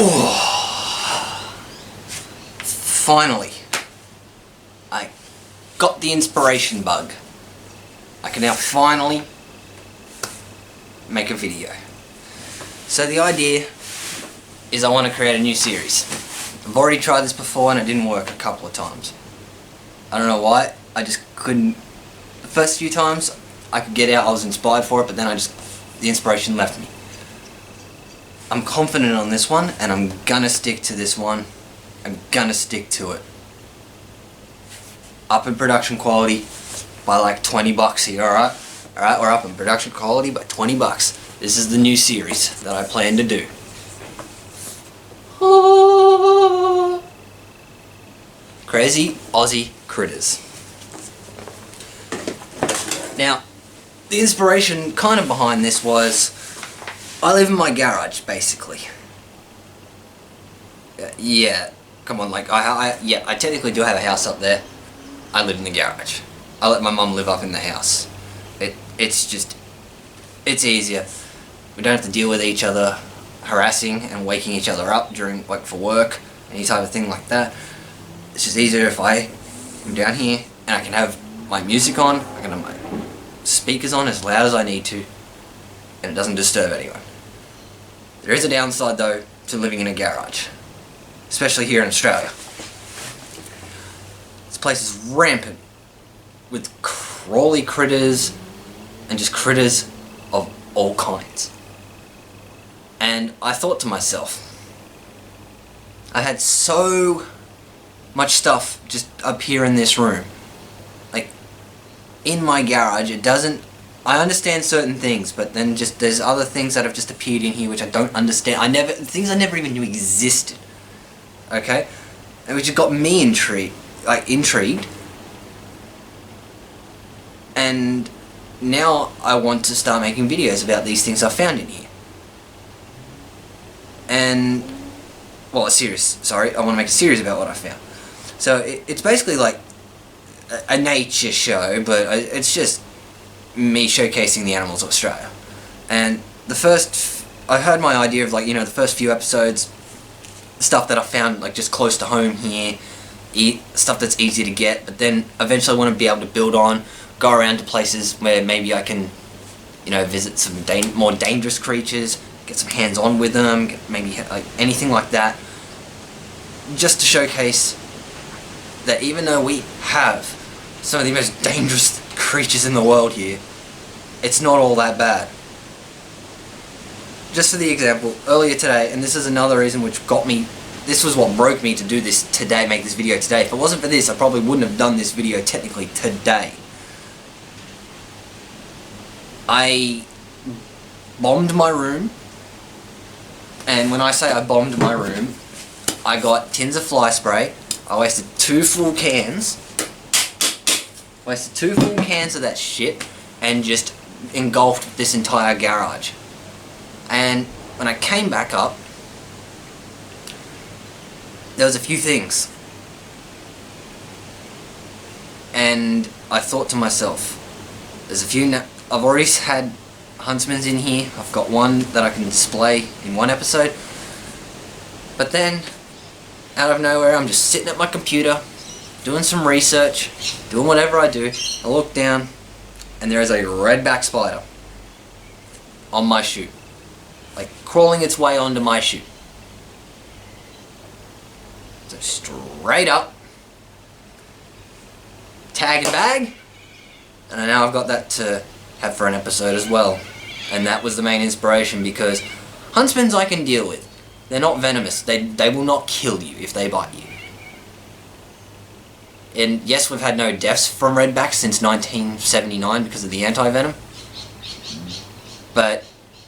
Oh, finally, I got the inspiration bug. I can now finally make a video. So the idea is I want to create a new series. I've already tried this before and it didn't work a couple of times. I don't know why, I just couldn't. The first few times I could get out, I was inspired for it, but then the inspiration left me. I'm confident on this one and I'm gonna stick to this one. I'm gonna stick to it. Up in production quality by like 20 bucks here, alright? Alright, we're up in production quality by 20 bucks. This is the new series that I plan to do. Crazy Aussie Critters. Now, the inspiration kind of behind this was, I live in my garage, basically. Yeah, come on, like, I technically do have a house up there. I live in the garage. I let my mum live up in the house. It's easier. We don't have to deal with each other harassing and waking each other up during, like, for work, any type of thing like that. It's just easier if I am down here and I can have my music on, I can have my speakers on as loud as I need to, and it doesn't disturb anyone. There is a downside though to living in a garage, especially here in Australia. This place is rampant with crawly critters and just critters of all kinds. And I thought to myself, I had so much stuff just up here in this room. Like, in my garage, it doesn't... I understand certain things, but then just there's other things that have just appeared in here which I don't understand. Things I never even knew existed. Okay? And which got me intrigued. And now I want to start making videos about these things I found in here. And... well, a series. Sorry, I want to make a series about what I found. So it's basically like a nature show, but it's just me showcasing the animals of Australia. And I heard my idea of, like, you know, the first few episodes, stuff that I found like just close to home here, stuff that's easy to get, but then eventually I want to be able to build on, go around to places where maybe I can, you know, visit some more dangerous creatures, get some hands-on with them, maybe like anything like that, just to showcase that even though we have some of the most dangerous creatures in the world here, it's not all that bad. Just for the example, earlier today, and this is another reason which got me, this was what broke me to do this today, make this video today. If it wasn't for this, I probably wouldn't have done this video technically today. I bombed my room, and when I say I bombed my room, I got tins of fly spray. I wasted 2 full cans. Wasted 2 full cans of that shit and just engulfed this entire garage. And when I came back up, there was a few things. And I thought to myself, there's a few I've already had huntsmen's in here. I've got one that I can display in one episode. But then, out of nowhere, I'm just sitting at my computer, doing some research, doing whatever I do. I look down, and there is a redback spider on my chute, like crawling its way onto my chute. So straight up, tag and bag, and now I've got that to have for an episode as well. And that was the main inspiration, because huntsmen's I can deal with. They're not venomous. They will not kill you if they bite you. And yes, we've had no deaths from redbacks since 1979 because of the anti-venom. But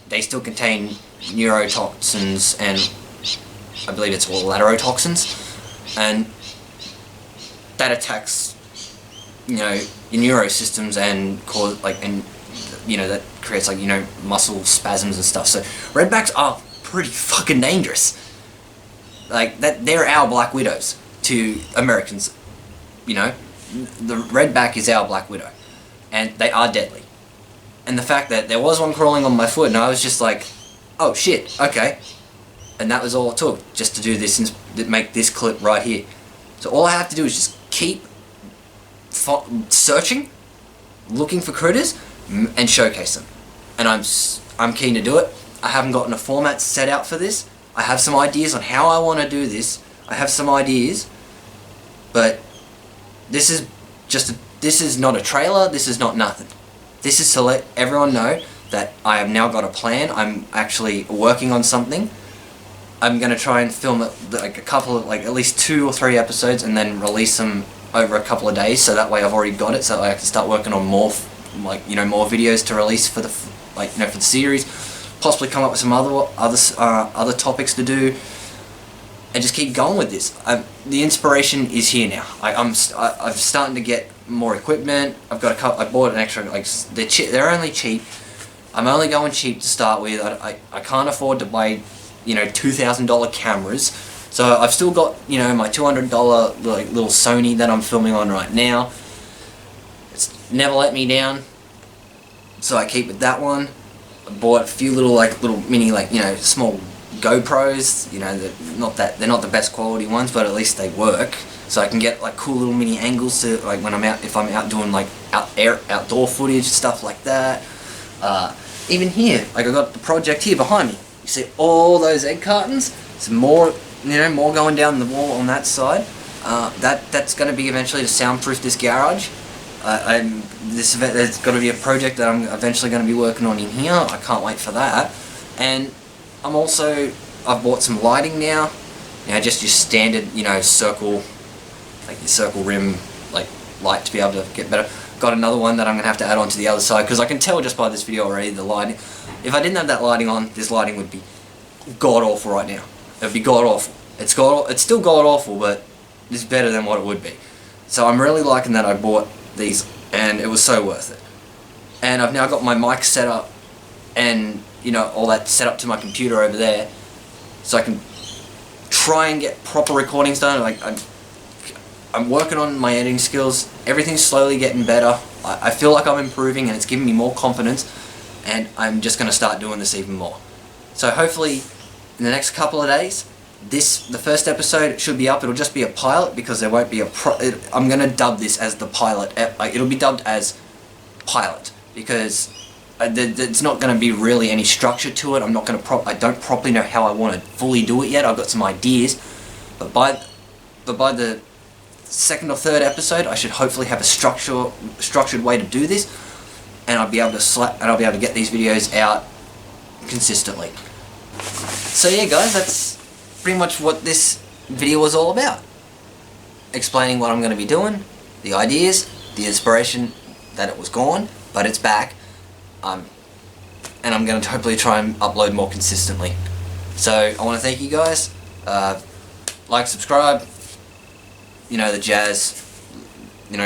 they still contain neurotoxins and I believe it's all laterotoxins. And that attacks, you know, your neurosystems and cause, like, and you know, that creates, like, you know, muscle spasms and stuff. So redbacks are pretty fucking dangerous. Like, they're our black widows to Americans, you know. The redback is our black widow, and they are deadly. And the fact that there was one crawling on my foot, and I was just like, oh shit, okay. And that was all it took, just to do this and make this clip right here. So all I have to do is just keep searching, looking for critters, and showcase them. And I'm keen to do it. I haven't gotten a format set out for this. I have some ideas on how I want to do this. I have some ideas, but this is not a trailer. This is not nothing. This is to let everyone know that I have now got a plan. I'm actually working on something. I'm gonna try and film it like a couple of, like at least 2 or 3 episodes, and then release them over a couple of days. So that way I've already got it. So I can start working on more, more videos to release for the, for the series. Possibly come up with some other topics to do, and just keep going with this. The inspiration is here now. I'm starting to get more equipment. I've got I bought an extra, they're only cheap. I'm only going cheap to start with. I can't afford to buy, $2,000 cameras. So I've still got, my $200 little Sony that I'm filming on right now. It's never let me down. So I keep with that one. I bought a few little mini small GoPros. They're not the best quality ones, but at least they work. So I can get cool little mini angles to when I'm out, if I'm out doing outdoor footage, stuff like that. Even here, I got the project here behind me. You see all those egg cartons? Some more, more going down the wall on that side. That's going to be eventually to soundproof this garage. There's got to be a project that I'm eventually going to be working on in here. I can't wait for that. And I've bought some lighting now. Just your standard, circle, your circle rim, light to be able to get better. Got another one that I'm going to have to add on to the other side, because I can tell just by this video already the lighting. If I didn't have that lighting on, this lighting would be god awful right now. It would be god awful. It's still god awful, but it's better than what it would be. So I'm really liking that I bought these, and it was so worth it. And I've now got my mic set up, and all that set up to my computer over there, so I can try and get proper recordings done. I'm working on my editing skills. Everything's slowly getting better. I feel like I'm improving, and it's giving me more confidence, and I'm just going to start doing this even more. So hopefully in the next couple of days, the first episode should be up. It'll just be a pilot, because there won't be I'm going to dub this as the pilot. It'll be dubbed as pilot, because there's not going to be really any structure to it. I don't properly know how I want to fully do it yet. I've got some ideas, but by the second or third episode, I should hopefully have a structured way to do this, and I'll be able to get these videos out consistently. So yeah, guys, that's pretty much what this video was all about. Explaining what I'm going to be doing, the ideas, the inspiration that it was gone, but it's back. And I'm going to hopefully try and upload more consistently. So I want to thank you guys. Like, subscribe, the jazz.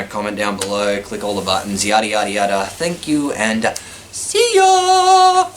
Comment down below, click all the buttons, yada yada yada. Thank you, and see ya!